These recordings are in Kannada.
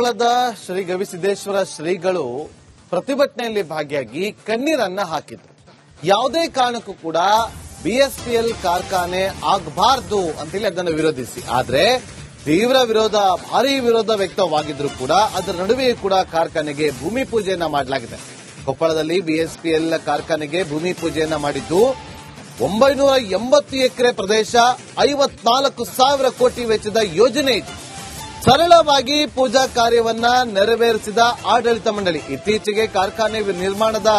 ಕೊಪ್ಪಳದ ಶ್ರೀ ಗವಿಸಿದ್ದೇಶ್ವರ ಶ್ರೀಗಳು ಪ್ರತಿಭಟನೆಯಲ್ಲಿ ಭಾಗಿಯಾಗಿ ಕಣ್ಣೀರನ್ನ ಹಾಕಿದ್ರು. ಯಾವುದೇ ಕಾರಣಕ್ಕೂ ಕೂಡ ಬಿಎಸ್ಪಿಎಲ್ ಕಾರ್ಖಾನೆ ಆಗಬಾರದು ಅಂತೇಳಿ ಅದನ್ನು ವಿರೋಧಿಸಿ, ಆದ್ರೆ ತೀವ್ರ ವಿರೋಧ, ಭಾರೀ ವಿರೋಧ ವ್ಯಕ್ತವಾಗಿದ್ರು ಕೂಡ ಅದರ ನಡುವೆಯೂ ಕೂಡ ಕಾರ್ಖಾನೆಗೆ ಭೂಮಿ ಪೂಜೆಯನ್ನ ಮಾಡಲಾಗಿದೆ. ಕೊಪ್ಪಳದಲ್ಲಿ ಬಿಎಸ್ಪಿಎಲ್ ಕಾರ್ಖಾನೆಗೆ ಭೂಮಿ ಪೂಜೆಯನ್ನ ಮಾಡಿದ್ದು 980 ಎಕರೆ ಪ್ರದೇಶ, 54,000 ಕೋಟಿ ವೆಚ್ಚದ ಯೋಜನೆ ಇದು. ಸರಳವಾಗಿ ಪೂಜಾ ಕಾರ್ಯವನ್ನ ನೆರವೇರಿಸಿದ ಆಡಳಿತ ಮಂಡಳಿ. ಇತ್ತೀಚೆಗೆ ಕಾರ್ಖಾನೆ ನಿರ್ಮಾಣದ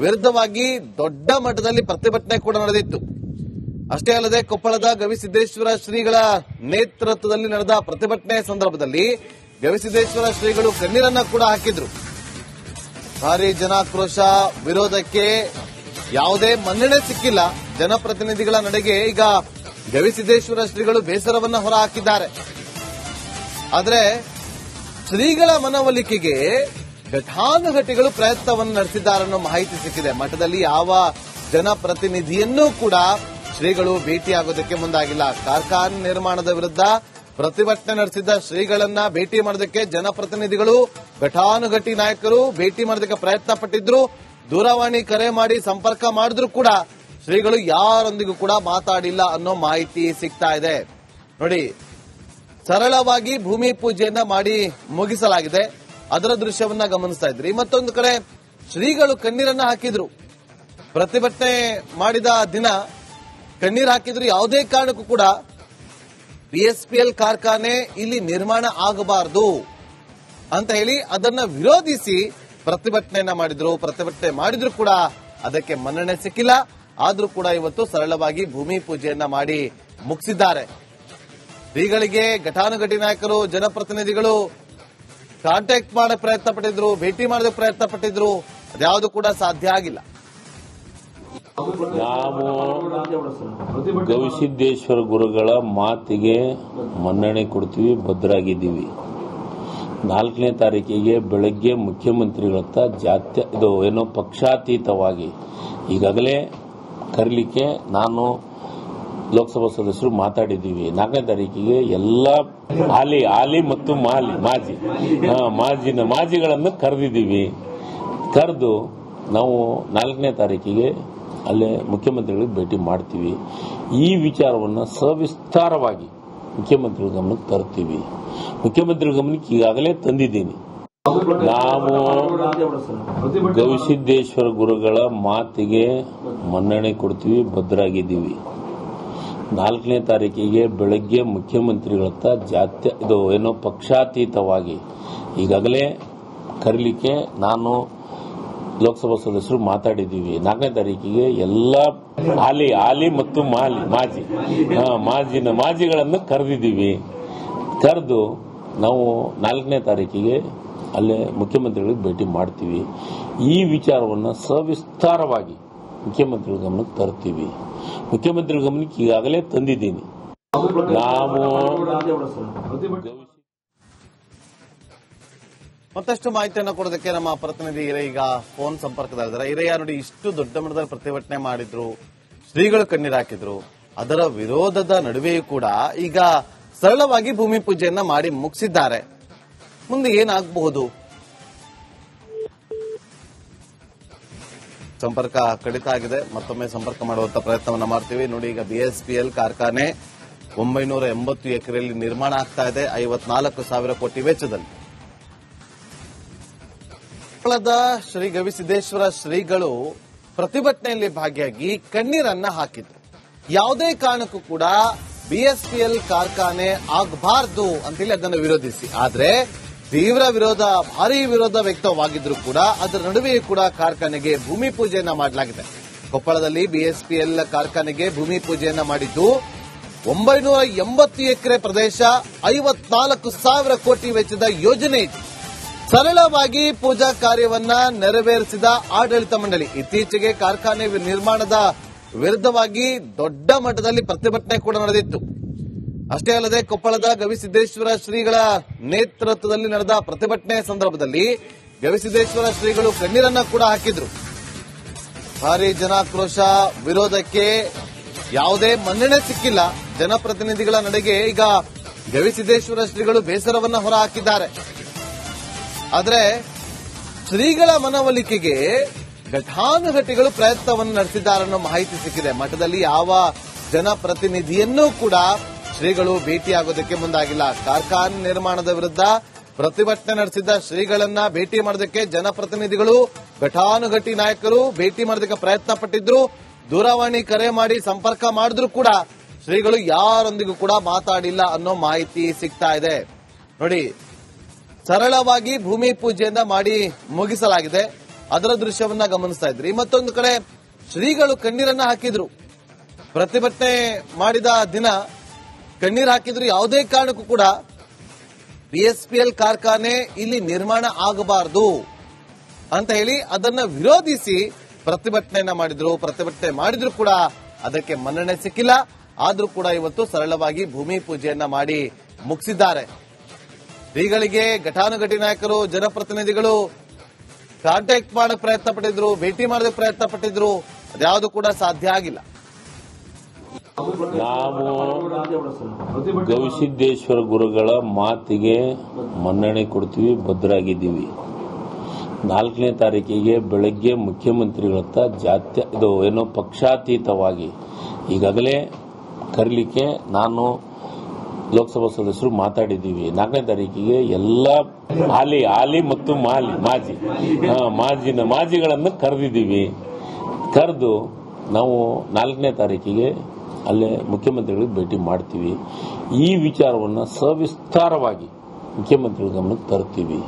ವಿರುದ್ಧವಾಗಿ ದೊಡ್ಡ ಮಟ್ಟದಲ್ಲಿ ಪ್ರತಿಭಟನೆ ಕೂಡ ನಡೆದಿತ್ತು. ಅಷ್ಟೇ ಅಲ್ಲದೆ ಕೊಪ್ಪಳದ ಗವಿಸಿದ್ದೇಶ್ವರ ಶ್ರೀಗಳ ನೇತೃತ್ವದಲ್ಲಿ ನಡೆದ ಪ್ರತಿಭಟನೆ ಸಂದರ್ಭದಲ್ಲಿ ಗವಿಸಿದ್ದೇಶ್ವರ ಶ್ರೀಗಳು ಕಣ್ಣೀರನ್ನ ಕೂಡ ಹಾಕಿದ್ರು. ಭಾರಿ ಜನಾಕ್ರೋಶ, ವಿರೋಧಕ್ಕೆ ಯಾವುದೇ ಮನ್ನಣೆ ಸಿಕ್ಕಿಲ್ಲ. ಜನಪ್ರತಿನಿಧಿಗಳ ನಡೆಗೆ ಈಗ ಗವಿಸಿದ್ದೇಶ್ವರ ಶ್ರೀಗಳು ಬೇಸರವನ್ನ ಹೊರಹಾಕಿದ್ದಾರೆ. ಆದರೆ ಶ್ರೀಗಳ ಮನವೊಲಿಕೆಗೆ ಘಟಾನುಘಟಿಗಳು ಪ್ರಯತ್ನವನ್ನು ನಡೆಸಿದ್ದಾರೆ ಅನ್ನೋ ಮಾಹಿತಿ ಸಿಕ್ಕಿದೆ. ಮಠದಲ್ಲಿ ಯಾವ ಜನಪ್ರತಿನಿಧಿಯನ್ನೂ ಕೂಡ ಶ್ರೀಗಳು ಭೇಟಿಯಾಗೋದಕ್ಕೆ ಮುಂದಾಗಿಲ್ಲ. ಕಾರ್ಖಾನೆ ನಿರ್ಮಾಣದ ವಿರುದ್ಧ ಪ್ರತಿಭಟನೆ ನಡೆಸಿದ್ದ ಶ್ರೀಗಳನ್ನ ಭೇಟಿ ಮಾಡೋದಕ್ಕೆ ಜನಪ್ರತಿನಿಧಿಗಳು, ಘಟಾನುಘಟಿ ನಾಯಕರು ಭೇಟಿ ಮಾಡೋದಕ್ಕೆ ಪ್ರಯತ್ನ ಪಟ್ಟಿದ್ರು. ದೂರವಾಣಿ ಕರೆ ಮಾಡಿ ಸಂಪರ್ಕ ಮಾಡಿದ್ರು ಕೂಡ ಶ್ರೀಗಳು ಯಾರೊಂದಿಗೂ ಕೂಡ ಮಾತಾಡಿಲ್ಲ ಅನ್ನೋ ಮಾಹಿತಿ ಸಿಗ್ತಾ ಇದೆ. ನೋಡಿ, ಸರಳವಾಗಿ ಭೂಮಿ ಪೂಜೆಯನ್ನ ಮಾಡಿ ಮುಗಿಸಲಾಗಿದೆ. ಅದರ ದೃಶ್ಯವನ್ನ ಗಮನಿಸ್ತಾ ಇದ್ರಿ. ಮತ್ತೊಂದು ಕಡೆ ಶ್ರೀಗಳು ಕಣ್ಣೀರನ್ನ ಹಾಕಿದ್ರು. ಪ್ರತಿಭಟನೆ ಮಾಡಿದ ದಿನ ಕಣ್ಣೀರು ಹಾಕಿದ್ರು. ಯಾವುದೇ ಕಾರಣಕ್ಕೂ ಕೂಡ ಬಿಎಸ್ಪಿಎಲ್ ಕಾರ್ಖಾನೆ ಇಲ್ಲಿ ನಿರ್ಮಾಣ ಆಗಬಾರದು ಅಂತ ಹೇಳಿ ಅದನ್ನ ವಿರೋಧಿಸಿ ಪ್ರತಿಭಟನೆಯನ್ನ ಮಾಡಿದ್ರು. ಪ್ರತಿಭಟನೆ ಮಾಡಿದ್ರು ಕೂಡ ಅದಕ್ಕೆ ಮನ್ನಣೆ ಸಿಕ್ಕಿಲ್ಲ. ಆದ್ರೂ ಕೂಡ ಇವತ್ತು ಸರಳವಾಗಿ ಭೂಮಿ ಪೂಜೆಯನ್ನ ಮಾಡಿ ಮುಗಿಸಿದ್ದಾರೆ. ಶ್ರೀಗಳಿಗೆ ಘಟಾನುಘಟಿ ನಾಯಕರು, ಜನಪ್ರತಿನಿಧಿಗಳು ಕಾಂಟ್ಯಾಕ್ಟ್ ಮಾಡೋ ಪ್ರಯತ್ನ ಪಟ್ಟಿದ್ರು, ಭೇಟಿ ಮಾಡೋದಕ್ಕೆ ಪ್ರಯತ್ನ ಪಟ್ಟಿದ್ರು. ಅದ್ಯಾವುದು ಕೂಡ ಸಾಧ್ಯ ಆಗಿಲ್ಲ. ನಾವು ಗವಿಸಿದ್ದೇಶ್ವರ ಗುರುಗಳ ಮಾತಿಗೆ ಮನ್ನಣೆ ಕೊಡ್ತೀವಿ, ಭದ್ರಾಗಿದ್ದೀವಿ. 4ನೇ ತಾರೀಕಿಗೆ ಬೆಳಗ್ಗೆ ಮುಖ್ಯಮಂತ್ರಿಗಳ ಹತ್ರ ಪಕ್ಷಾತೀತವಾಗಿ ಈಗಾಗಲೇ ಕರೀಲಿಕ್ಕೆ ನಾನು ಲೋಕಸಭಾ ಸದಸ್ಯರು ಮಾತಾಡಿದ್ದೀವಿ. 4ನೇ ತಾರೀಕಿಗೆ ಎಲ್ಲ ಹಾಲಿ ಮತ್ತು ಮಾಜಿಗಳನ್ನು ಕರೆದಿದ್ದೀವಿ. ಕರೆದು ನಾವು 4ನೇ ತಾರೀಕಿಗೆ ಅಲ್ಲೇ ಮುಖ್ಯಮಂತ್ರಿಗಳಿಗೆ ಭೇಟಿ ಮಾಡ್ತೀವಿ. ಈ ವಿಚಾರವನ್ನು ಸವಿಸ್ತಾರವಾಗಿ ಮುಖ್ಯಮಂತ್ರಿಗಳ ಗಮನಕ್ಕೆ ತರ್ತೀವಿ. ಮುಖ್ಯಮಂತ್ರಿಗಳ ಗಮನಕ್ಕೆ ಈಗಾಗಲೇ ತಂದಿದ್ದೀನಿ. ನಾವು ಗವಿಸಿದ್ದೇಶ್ವರ ಗುರುಗಳ ಮಾತಿಗೆ ಮನ್ನಣೆ ಕೊಡ್ತೀವಿ, ಭದ್ರಾಗಿದ್ದೀವಿ. 4ನೇ ತಾರೀಕಿಗೆ ಬೆಳಗ್ಗೆ ಮುಖ್ಯಮಂತ್ರಿಗಳ ಹತ್ರ ಪಕ್ಷಾತೀತವಾಗಿ ಈಗಾಗಲೇ ಕರೀಲಿಕ್ಕೆ ನಾನು ಲೋಕಸಭಾ ಸದಸ್ಯರು ಮಾತಾಡಿದ್ದೀವಿ. 4ನೇ ತಾರೀಕಿಗೆ ಎಲ್ಲ ಹಾಲಿ ಮತ್ತು ಮಾಜಿಗಳನ್ನು ಕರೆದಿದ್ದೀವಿ. ಕರೆದು ನಾವು 4ನೇ ತಾರೀಕಿಗೆ ಅಲ್ಲೇ ಮುಖ್ಯಮಂತ್ರಿಗಳಿಗೆ ಭೇಟಿ ಮಾಡ್ತೀವಿ. ಈ ವಿಚಾರವನ್ನು ಸವಿಸ್ತಾರವಾಗಿ ಮುಖ್ಯಮಂತ್ರಿಗಳ ಗಮನಕ್ಕೆ ತರ್ತೀವಿ. ಮುಖ್ಯಮಂತ್ರಿಗಳ ಗಮನಕ್ಕೆ ಈಗಾಗಲೇ ತಂದಿದ್ದೀನಿ. ನಾವು ಮತ್ತಷ್ಟು ಮಾಹಿತಿಯನ್ನು ಕೊಡೋದಕ್ಕೆ ನಮ್ಮ ಪ್ರತಿನಿಧಿ ಈಗ ಫೋನ್ ಸಂಪರ್ಕದಲ್ಲಿದ್ದಾರೆ. ಹಿರಯ್ಯ, ನೋಡಿ, ಇಷ್ಟು ದೊಡ್ಡ ಮಟ್ಟದಲ್ಲಿ ಪ್ರತಿಭಟನೆ ಮಾಡಿದ್ರು, ಶ್ರೀಗಳು ಕಣ್ಣೀರು ಹಾಕಿದ್ರು. ಅದರ ವಿರೋಧದ ನಡುವೆಯೂ ಕೂಡ ಈಗ ಸರಳವಾಗಿ ಭೂಮಿ ಪೂಜೆಯನ್ನ ಮಾಡಿ ಮುಗಿಸಿದ್ದಾರೆ. ಮುಂದೆ ಏನಾಗಬಹುದು? ಸಂಪರ್ಕ ಕಡಿತ ಆಗಿದೆ. ಮತ್ತೊಮ್ಮೆ ಸಂಪರ್ಕ ಮಾಡುವಂತ ಪ್ರಯತ್ನವನ್ನ ಮಾಡ್ತೀವಿ. ನೋಡಿ, ಈಗ ಬಿಎಸ್ಪಿಎಲ್ ಕಾರ್ಖಾನೆ 980 ಎಕರೆಯಲ್ಲಿ ನಿರ್ಮಾಣ ಆಗ್ತಾ ಇದೆ, 54,000 ಕೋಟಿ ವೆಚ್ಚದಲ್ಲಿ. ಕೊಪ್ಪಳದ ಶ್ರೀ ಗವಿಸಿದ್ದೇಶ್ವರ ಶ್ರೀಗಳು ಪ್ರತಿಭಟನೆಯಲ್ಲಿ ಭಾಗಿಯಾಗಿ ಕಣ್ಣೀರನ್ನ ಹಾಕಿದ್ರು. ಯಾವುದೇ ಕಾರಣಕ್ಕೂ ಕೂಡ ಬಿಎಸ್ಪಿಎಲ್ ಕಾರ್ಖಾನೆ ಆಗಬಾರದು ಅಂತೇಳಿ ಅದನ್ನು ವಿರೋಧಿಸಿ, ಆದ್ರೆ ತೀವ್ರ ವಿರೋಧ, ಭಾರೀ ವಿರೋಧ ವ್ಯಕ್ತವಾಗಿದ್ರು ಕೂಡ ಅದರ ನಡುವೆಯೂ ಕೂಡ ಕಾರ್ಖಾನೆಗೆ ಭೂಮಿ ಪೂಜೆಯನ್ನ ಮಾಡಲಾಗಿದೆ. ಕೊಪ್ಪಳದಲ್ಲಿ ಬಿಎಸ್ಪಿಎಲ್ ಕಾರ್ಖಾನೆಗೆ ಭೂಮಿ ಪೂಜೆಯನ್ನ ಮಾಡಿದ್ದು 980 ಎಕರೆ ಪ್ರದೇಶ, 54,000 ಕೋಟಿ ವೆಚ್ಚದ ಯೋಜನೆ ಇದು. ಸರಳವಾಗಿ ಪೂಜಾ ಕಾರ್ಯವನ್ನ ನೆರವೇರಿಸಿದ ಆಡಳಿತ ಮಂಡಳಿ. ಇತ್ತೀಚೆಗೆ ಕಾರ್ಖಾನೆ ನಿರ್ಮಾಣದ ವಿರುದ್ಧವಾಗಿ ದೊಡ್ಡ ಮಟ್ಟದಲ್ಲಿ ಪ್ರತಿಭಟನೆ ಕೂಡ ನಡೆದಿತ್ತು. ಅಷ್ಟೇ ಅಲ್ಲದೆ ಕೊಪ್ಪಳದ ಗವಿಸಿದ್ದೇಶ್ವರ ಶ್ರೀಗಳ ನೇತೃತ್ವದಲ್ಲಿ ನಡೆದ ಪ್ರತಿಭಟನೆ ಸಂದರ್ಭದಲ್ಲಿ ಗವಿಸಿದ್ದೇಶ್ವರ ಶ್ರೀಗಳು ಕಣ್ಣೀರನ್ನ ಕೂಡ ಹಾಕಿದ್ರು. ಭಾರಿ ಜನಾಕ್ರೋಶ, ವಿರೋಧಕ್ಕೆ ಯಾವುದೇ ಮನ್ನಣೆ ಸಿಕ್ಕಿಲ್ಲ. ಜನಪ್ರತಿನಿಧಿಗಳ ನಡೆಗೆ ಈಗ ಗವಿಸಿದ್ದೇಶ್ವರ ಶ್ರೀಗಳು ಬೇಸರವನ್ನ ಹೊರಹಾಕಿದ್ದಾರೆ. ಆದ್ರೆ ಶ್ರೀಗಳ ಮನವೊಲಿಕೆಗೆ ಘಟಾನುಘಟಿಗಳು ಪ್ರಯತ್ನವನ್ನು ನಡೆಸಿದ್ದಾರೆ ಅನ್ನೋ ಮಾಹಿತಿ ಸಿಕ್ಕಿದೆ. ಮಠದಲ್ಲಿ ಯಾವ ಜನಪ್ರತಿನಿಧಿಯನ್ನೂ ಕೂಡ ಶ್ರೀಗಳು ಭೇಟಿಯಾಗೋದಕ್ಕೆ ಮುಂದಾಗಿಲ್ಲ. ಕಾರ್ಖಾನೆ ನಿರ್ಮಾಣದ ವಿರುದ್ಧ ಪ್ರತಿಭಟನೆ ನಡೆಸಿದ್ದ ಶ್ರೀಗಳನ್ನ ಭೇಟಿ ಮಾಡೋದಕ್ಕೆ ಜನಪ್ರತಿನಿಧಿಗಳು, ಘಟಾನುಘಟಿ ನಾಯಕರು ಭೇಟಿ ಮಾಡೋದಕ್ಕೆ ಪ್ರಯತ್ನ ಪಟ್ಟಿದ್ರು. ದೂರವಾಣಿ ಕರೆ ಮಾಡಿ ಸಂಪರ್ಕ ಮಾಡಿದ್ರು ಕೂಡ ಶ್ರೀಗಳು ಯಾರೊಂದಿಗೂ ಕೂಡ ಮಾತಾಡಿಲ್ಲ ಅನ್ನೋ ಮಾಹಿತಿ ಸಿಗ್ತಾ ಇದೆ. ನೋಡಿ, ಸರಳವಾಗಿ ಭೂಮಿ ಪೂಜೆಯನ್ನ ಮಾಡಿ ಮುಗಿಸಲಾಗಿದೆ. ಅದರ ದೃಶ್ಯವನ್ನ ಗಮನಿಸ್ತಾ ಇದ್ರಿ. ಮತ್ತೊಂದು ಕಡೆ ಶ್ರೀಗಳು ಕಣ್ಣೀರನ್ನ ಹಾಕಿದ್ರು. ಪ್ರತಿಭಟನೆ ಮಾಡಿದ ದಿನ ಕಣ್ಣೀರು ಹಾಕಿದ್ರು. ಯಾವುದೇ ಕಾರಣಕ್ಕೂ ಕೂಡ ಬಿಎಸ್ಪಿಎಲ್ ಕಾರ್ಖಾನೆ ಇಲ್ಲಿ ನಿರ್ಮಾಣ ಆಗಬಾರದು ಅಂತ ಹೇಳಿ ಅದನ್ನ ವಿರೋಧಿಸಿ ಪ್ರತಿಭಟನೆಯನ್ನ ಮಾಡಿದ್ರು. ಪ್ರತಿಭಟನೆ ಮಾಡಿದ್ರು ಕೂಡ ಅದಕ್ಕೆ ಮನ್ನಣೆ ಸಿಕ್ಕಿಲ್ಲ. ಆದ್ರೂ ಕೂಡ ಇವತ್ತು ಸರಳವಾಗಿ ಭೂಮಿ ಪೂಜೆಯನ್ನ ಮಾಡಿ ಮುಗಿಸಿದ್ದಾರೆ. ಶ್ರೀಗಳಿಗೆ ಘಟಾನುಘಟಿ ನಾಯಕರು, ಜನಪ್ರತಿನಿಧಿಗಳು ಕಾಂಟ್ಯಾಕ್ಟ್ ಮಾಡಕ್ ಪ್ರಯತ್ನ ಪಟ್ಟಿದ್ರು, ಭೇಟಿ ಮಾಡೋದಕ್ಕೆ ಪ್ರಯತ್ನ ಪಟ್ಟಿದ್ರು. ಅದ್ಯಾವುದು ಕೂಡ ಸಾಧ್ಯ ಆಗಿಲ್ಲ. ನಾವು ಗವಿಸಿದ್ದೇಶ್ವರ ಗುರುಗಳ ಮಾತಿಗೆ ಮನ್ನಣೆ ಕೊಡ್ತೀವಿ, ಭದ್ರಾಗಿದ್ದೀವಿ. 4ನೇ ತಾರೀಕಿಗೆ ಬೆಳಗ್ಗೆ ಮುಖ್ಯಮಂತ್ರಿಗಳ ಹತ್ರ ಪಕ್ಷಾತೀತವಾಗಿ ಈಗಾಗಲೇ ಕರೀಲಿಕ್ಕೆ ನಾನು ಲೋಕಸಭಾ ಸದಸ್ಯರು ಮಾತಾಡಿದ್ದೀವಿ. 4ನೇ ತಾರೀಕಿಗೆ ಎಲ್ಲ ಹಾಲಿ ಮತ್ತು ಮಾಜಿಗಳನ್ನು ಕರೆದಿದ್ದೀವಿ. ಕರೆದು ನಾವು 4ನೇ ತಾರೀಕಿಗೆ ಅಲ್ಲೇ ಮುಖ್ಯಮಂತ್ರಿಗಳಿಗೆ ಭೇಟಿ ಮಾಡ್ತೀವಿ. ಈ ವಿಚಾರವನ್ನು ಸವಿಸ್ತಾರವಾಗಿ ಮುಖ್ಯಮಂತ್ರಿಗಳ ಗಮನಕ್ಕೆ ತರ್ತೀವಿ.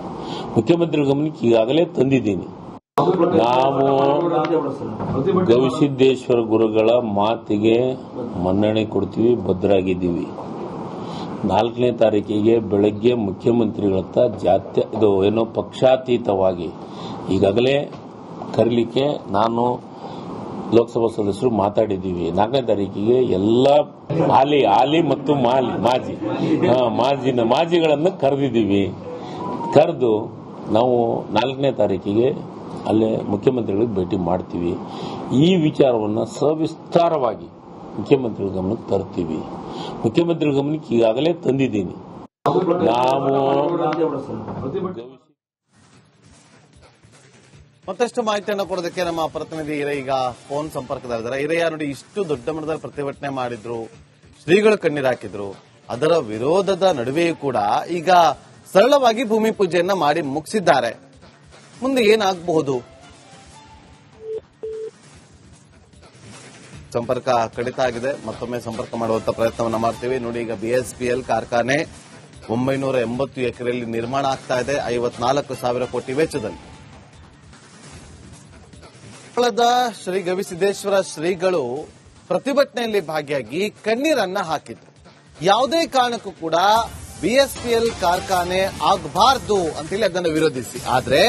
ಮುಖ್ಯಮಂತ್ರಿಗಳ ಗಮನಕ್ಕೆ ಈಗಾಗಲೇ ತಂದಿದ್ದೀನಿ. ನಾವು ಗವಿಸಿದ್ದೇಶ್ವರ ಗುರುಗಳ ಮಾತಿಗೆ ಮನ್ನಣೆ ಕೊಡ್ತೀವಿ, ಭದ್ರಾಗಿದ್ದೀವಿ. 4ನೇ ತಾರೀಕಿಗೆ ಬೆಳಗ್ಗೆ ಮುಖ್ಯಮಂತ್ರಿಗಳ ಹತ್ರ ಪಕ್ಷಾತೀತವಾಗಿ ಈಗಾಗಲೇ ಕರೀಲಿಕ್ಕೆ ನಾನು ಲೋಕಸಭಾ ಸದಸ್ಯರು ಮಾತಾಡಿದ್ದೀವಿ. 4ನೇ ತಾರೀಕಿಗೆ ಎಲ್ಲ ಹಾಲಿ ಮತ್ತು ಮಾಜಿಗಳನ್ನು ಕರೆದಿದ್ದೀವಿ. ಕರೆದು ನಾವು 4ನೇ ತಾರೀಕಿಗೆ ಅಲ್ಲೇ ಮುಖ್ಯಮಂತ್ರಿಗಳಿಗೆ ಭೇಟಿ ಮಾಡ್ತೀವಿ. ಈ ವಿಚಾರವನ್ನು ಸವಿಸ್ತಾರವಾಗಿ ಮುಖ್ಯಮಂತ್ರಿಗಳ ಗಮನಕ್ಕೆ ತರ್ತೀವಿ. ಮುಖ್ಯಮಂತ್ರಿಗಳ ಗಮನಕ್ಕೆ ಈಗಾಗಲೇ ತಂದಿದ್ದೀನಿ. ನಾವು ಮತ್ತಷ್ಟು ಮಾಹಿತಿಯನ್ನು ಕೊಡೋದಕ್ಕೆ ನಮ್ಮ ಪ್ರತಿನಿಧಿ ಈಗ ಫೋನ್ ಸಂಪರ್ಕದಲ್ಲಿದ್ದಾರೆ. ಹಿರಯ್ಯ, ನೋಡಿ, ಇಷ್ಟು ದೊಡ್ಡ ಮಟ್ಟದಲ್ಲಿ ಪ್ರತಿಭಟನೆ ಮಾಡಿದ್ರು, ಶ್ರೀಗಳು ಕಣ್ಣೀರು ಹಾಕಿದ್ರು. ಅದರ ವಿರೋಧದ ನಡುವೆಯೂ ಕೂಡ ಈಗ ಸರಳವಾಗಿ ಭೂಮಿ ಪೂಜೆಯನ್ನ ಮಾಡಿ ಮುಗಿಸಿದ್ದಾರೆ. ಮುಂದೆ ಏನಾಗಬಹುದು? ಸಂಪರ್ಕ ಕಡಿತ ಆಗಿದೆ. ಮತ್ತೊಮ್ಮೆ ಸಂಪರ್ಕ ಮಾಡುವಂತ ಪ್ರಯತ್ನವನ್ನ ಮಾಡ್ತೀವಿ. ನೋಡಿ, ಈಗ ಬಿಎಸ್ಪಿಎಲ್ ಕಾರ್ಖಾನೆ 980 ಎಕರೆಯಲ್ಲಿ ನಿರ್ಮಾಣ ಆಗ್ತಾ ಇದೆ, 54,000 ಕೋಟಿ ವೆಚ್ಚದಲ್ಲಿ. ಕೊಪ್ಪಳದ ಶ್ರೀ ಗವಿಸಿದ್ದೇಶ್ವರ ಶ್ರೀಗಳು ಪ್ರತಿಭಟನೆಯಲ್ಲಿ ಭಾಗಿಯಾಗಿ ಕಣ್ಣೀರನ್ನ ಹಾಕಿದ್ರು. ಯಾವುದೇ ಕಾರಣಕ್ಕೂ ಕೂಡ ಬಿಎಸ್ಪಿಎಲ್ ಕಾರ್ಖಾನೆ ಆಗಬಾರದು ಅಂತೇಳಿ ಅದನ್ನು ವಿರೋಧಿಸಿ. ಆದ್ರೆ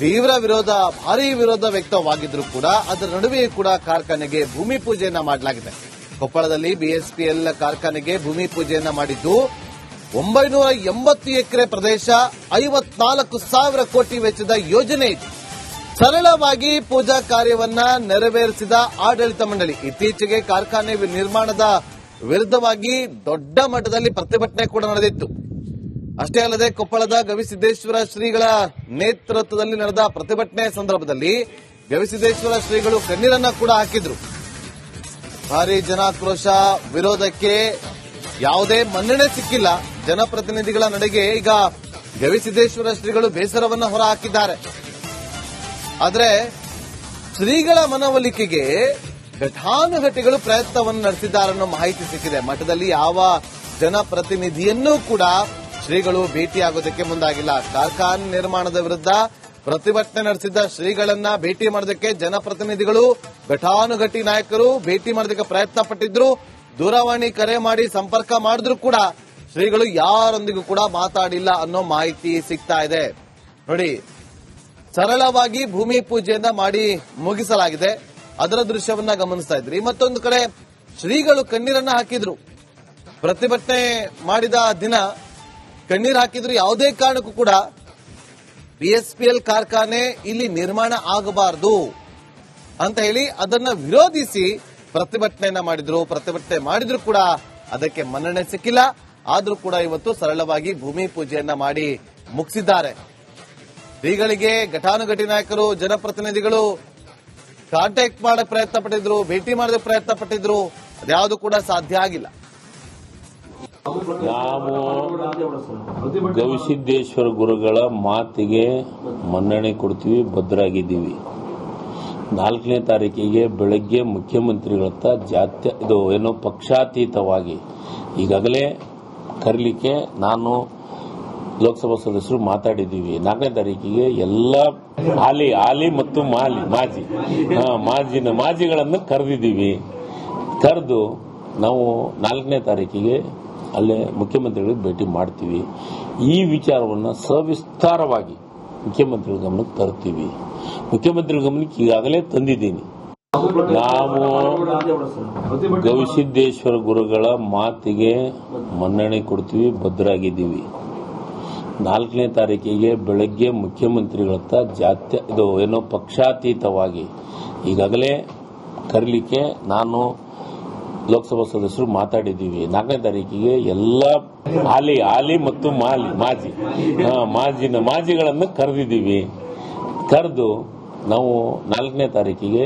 ತೀವ್ರ ವಿರೋಧ, ಭಾರೀ ವಿರೋಧ ವ್ಯಕ್ತವಾಗಿದ್ರು ಕೂಡ ಅದರ ನಡುವೆಯೂ ಕೂಡ ಕಾರ್ಖಾನೆಗೆ ಭೂಮಿ ಪೂಜೆಯನ್ನ ಮಾಡಲಾಗಿದೆ. ಕೊಪ್ಪಳದಲ್ಲಿ ಬಿಎಸ್ಪಿಎಲ್ ಕಾರ್ಖಾನೆಗೆ ಭೂಮಿ ಪೂಜೆಯನ್ನ ಮಾಡಿದ್ದು 980 ಎಕರೆ ಪ್ರದೇಶ, 54,000 ಕೋಟಿ ವೆಚ್ಚದ ಯೋಜನೆ ಇದೆ. ಸರಳವಾಗಿ ಪೂಜಾ ಕಾರ್ಯವನ್ನ ನೆರವೇರಿಸಿದ ಆಡಳಿತ ಮಂಡಳಿ ಇತ್ತೀಚೆಗೆ ಕಾರ್ಖಾನೆ ನಿರ್ಮಾಣದ ವಿರುದ್ಧವಾಗಿ ದೊಡ್ಡ ಮಟ್ಟದಲ್ಲಿ ಪ್ರತಿಭಟನೆ ಕೂಡ ನಡೆದಿತ್ತು. ಅಷ್ಟೇ ಅಲ್ಲದೆ ಕೊಪ್ಪಳದ ಗವಿಸಿದ್ದೇಶ್ವರ ಶ್ರೀಗಳ ನೇತೃತ್ವದಲ್ಲಿ ನಡೆದ ಪ್ರತಿಭಟನೆ ಸಂದರ್ಭದಲ್ಲಿ ಗವಿಸಿದ್ದೇಶ್ವರ ಶ್ರೀಗಳು ಕಣ್ಣೀರನ್ನ ಕೂಡ ಹಾಕಿದ್ರು. ಭಾರಿ ಜನಾಕ್ರೋಶ, ವಿರೋಧಕ್ಕೆ ಯಾವುದೇ ಮನ್ನಣೆ ಸಿಕ್ಕಿಲ್ಲ. ಜನಪ್ರತಿನಿಧಿಗಳ ನಡೆಗೆ ಈಗ ಗವಿಸಿದ್ದೇಶ್ವರ ಶ್ರೀಗಳು ಬೇಸರವನ್ನ ಹೊರಹಾಕಿದ್ದಾರೆ. ಆದ್ರೆ ಶ್ರೀಗಳ ಮನವೊಲಿಕೆಗೆ ಘಟಾನುಘಟಿಗಳು ಪ್ರಯತ್ನವನ್ನು ನಡೆಸಿದ್ದಾರೆ ಅನ್ನೋ ಮಾಹಿತಿ ಸಿಕ್ಕಿದೆ. ಮಠದಲ್ಲಿ ಯಾವ ಜನಪ್ರತಿನಿಧಿಯನ್ನೂ ಕೂಡ ಶ್ರೀಗಳು ಭೇಟಿಯಾಗೋದಕ್ಕೆ ಮುಂದಾಗಿಲ್ಲ. ಕಾರ್ಖಾನೆ ನಿರ್ಮಾಣದ ವಿರುದ್ಧ ಪ್ರತಿಭಟನೆ ನಡೆಸಿದ್ದ ಶ್ರೀಗಳನ್ನ ಭೇಟಿ ಮಾಡೋದಕ್ಕೆ ಜನಪ್ರತಿನಿಧಿಗಳು, ಘಟಾನುಘಟಿ ನಾಯಕರು ಭೇಟಿ ಮಾಡೋದಕ್ಕೆ ಪ್ರಯತ್ನ ಪಟ್ಟಿದ್ರು. ದೂರವಾಣಿ ಕರೆ ಮಾಡಿ ಸಂಪರ್ಕ ಮಾಡಿದ್ರು ಕೂಡ ಶ್ರೀಗಳು ಯಾರೊಂದಿಗೂ ಕೂಡ ಮಾತಾಡಿಲ್ಲ ಅನ್ನೋ ಮಾಹಿತಿ ಸಿಗ್ತಾ ಇದೆ. ನೋಡಿ, ಸರಳವಾಗಿ ಭೂಮಿ ಪೂಜೆಯನ್ನ ಮಾಡಿ ಮುಗಿಸಲಾಗಿದೆ. ಅದರ ದೃಶ್ಯವನ್ನ ಗಮನಿಸ್ತಾ ಇದ್ರಿ. ಮತ್ತೊಂದು ಕಡೆ ಶ್ರೀಗಳು ಕಣ್ಣೀರನ್ನ ಹಾಕಿದ್ರು. ಪ್ರತಿಭಟನೆ ಮಾಡಿದ ದಿನ ಕಣ್ಣೀರು ಹಾಕಿದ್ರು. ಯಾವುದೇ ಕಾರಣಕ್ಕೂ ಕೂಡ ಬಿಎಸ್ಪಿಎಲ್ ಕಾರ್ಖಾನೆ ಇಲ್ಲಿ ನಿರ್ಮಾಣ ಆಗಬಾರದು ಅಂತ ಹೇಳಿ ಅದನ್ನ ವಿರೋಧಿಸಿ ಪ್ರತಿಭಟನೆಯನ್ನ ಮಾಡಿದ್ರು. ಪ್ರತಿಭಟನೆ ಮಾಡಿದ್ರು ಕೂಡ ಅದಕ್ಕೆ ಮನ್ನಣೆ ಸಿಕ್ಕಿಲ್ಲ. ಆದ್ರೂ ಕೂಡ ಇವತ್ತು ಸರಳವಾಗಿ ಭೂಮಿ ಪೂಜೆಯನ್ನ ಮಾಡಿ ಮುಗಿಸಿದ್ದಾರೆ. ಶ್ರೀಗಳಿಗೆ ಘಟಾನುಘಟಿ ನಾಯಕರು ಜನಪ್ರತಿನಿಧಿಗಳು ಕಾಂಟ್ಯಾಕ್ಟ್ ಮಾಡೋ ಪ್ರಯತ್ನ ಪಟ್ಟಿದ್ರು, ಭೇಟಿ ಮಾಡೋದಕ್ಕೆ ಪ್ರಯತ್ನ ಪಟ್ಟಿದ್ರು. ಅದ್ಯಾವುದು ಕೂಡ ಸಾಧ್ಯ ಆಗಿಲ್ಲ. ನಾವು ಗವಿಸಿದ್ದೇಶ್ವರ ಗುರುಗಳ ಮಾತಿಗೆ ಮನ್ನಣೆ ಕೊಡ್ತೀವಿ, ಭದ್ರಾಗಿದ್ದೀವಿ. 4ನೇ ತಾರೀಕಿಗೆ ಬೆಳಗ್ಗೆ ಮುಖ್ಯಮಂತ್ರಿಗಳ ಇದು ಪಕ್ಷಾತೀತವಾಗಿ ಈಗಾಗಲೇ ಕರೀಲಿಕ್ಕೆ ನಾನು ಲೋಕಸಭಾ ಸದಸ್ಯರು ಮಾತಾಡಿದ್ದೀವಿ. 4ನೇ ತಾರೀಕಿಗೆ ಎಲ್ಲ ಹಾಲಿ ಮತ್ತು ಮಾಜಿಗಳನ್ನು ಕರೆದಿದ್ದೀವಿ. ಕರೆದು ನಾವು 4ನೇ ತಾರೀಕಿಗೆ ಅಲ್ಲೇ ಮುಖ್ಯಮಂತ್ರಿಗಳಿಗೆ ಭೇಟಿ ಮಾಡ್ತೀವಿ. ಈ ವಿಚಾರವನ್ನು ಸವಿಸ್ತಾರವಾಗಿ ಮುಖ್ಯಮಂತ್ರಿಗಳ ಗಮನಕ್ಕೆ ತರ್ತೀವಿ. ಮುಖ್ಯಮಂತ್ರಿಗಳ ಗಮನಕ್ಕೆ ಈಗಾಗಲೇ ತಂದಿದ್ದೀನಿ. ನಾವು ಗವಿಸಿದ್ದೇಶ್ವರ ಗುರುಗಳ ಮಾತಿಗೆ ಮನ್ನಣೆ ಕೊಡ್ತೀವಿ, ಭದ್ರಾಗಿದ್ದೀವಿ. 4ನೇ ತಾರೀಕಿಗೆ ಬೆಳಗ್ಗೆ ಮುಖ್ಯಮಂತ್ರಿಗಳ ಇದು ಪಕ್ಷಾತೀತವಾಗಿ ಈಗಾಗಲೇ ಕರೀಲಿಕ್ಕೆ ನಾನು ಲೋಕಸಭಾ ಸದಸ್ಯರು ಮಾತಾಡಿದ್ದೀವಿ. 4ನೇ ತಾರೀಕಿಗೆ ಎಲ್ಲ ಹಾಲಿ ಮತ್ತು ಮಾಜಿಗಳನ್ನು ಕರೆದಿದ್ದೀವಿ. ಕರೆದು ನಾವು 4ನೇ ತಾರೀಕಿಗೆ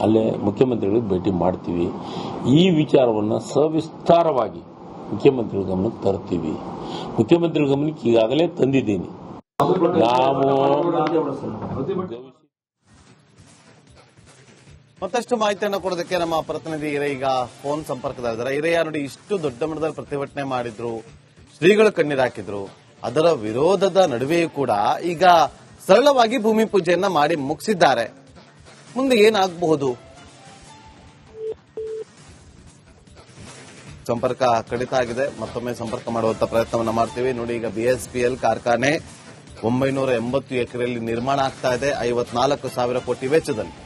ಅಲ್ಲೇ ಮುಖ್ಯಮಂತ್ರಿಗಳಿಗೆ ಭೇಟಿ ಮಾಡ್ತೀವಿ. ಈ ವಿಚಾರವನ್ನು ಸವಿಸ್ತಾರವಾಗಿ ಮುಖ್ಯಮಂತ್ರಿಗಳ ಗಮನಕ್ಕೆ ತರ್ತೀವಿ. ಮುಖ್ಯಮಂತ್ರಿಗಳ ಗಮನಕ್ಕೆ ಈಗಾಗಲೇ ತಂದಿದ್ದೀನಿ. ನಾವು ಮತ್ತಷ್ಟು ಮಾಹಿತಿಯನ್ನು ಕೊಡೋದಕ್ಕೆ ನಮ್ಮ ಪ್ರತಿನಿಧಿ ಈಗ ಫೋನ್ ಸಂಪರ್ಕದಲ್ಲಿದ್ದಾರೆ. ಹಿರಿಯ ನೋಡಿ, ಇಷ್ಟು ದೊಡ್ಡ ಮಟ್ಟದಲ್ಲಿ ಪ್ರತಿಭಟನೆ ಮಾಡಿದ್ರು, ಶ್ರೀಗಳು ಕಣ್ಣೀರು ಹಾಕಿದ್ರು. ಅದರ ವಿರೋಧದ ನಡುವೆಯೂ ಕೂಡ ಈಗ ಸರಳವಾಗಿ ಭೂಮಿ ಪೂಜೆಯನ್ನ ಮಾಡಿ ಮುಗಿಸಿದ್ದಾರೆ. ಮುಂದೆ ಏನಾಗಬಹುದು? ಸಂಪರ್ಕ ಕಡಿತ ಆಗಿದೆ. ಮತ್ತೊಮ್ಮೆ ಸಂಪರ್ಕ ಮಾಡುವಂತ ಪ್ರಯತ್ನವನ್ನ ಮಾಡ್ತೀವಿ. ನೋಡಿ, ಈಗ BSPL ಕಾರ್ಖಾನೆ 980 ಎಕರೆಯಲ್ಲಿ ನಿರ್ಮಾಣ ಆಗ್ತಾ ಇದೆ, 54,000 ಕೋಟಿ ವೆಚ್ಚದಲ್ಲಿ.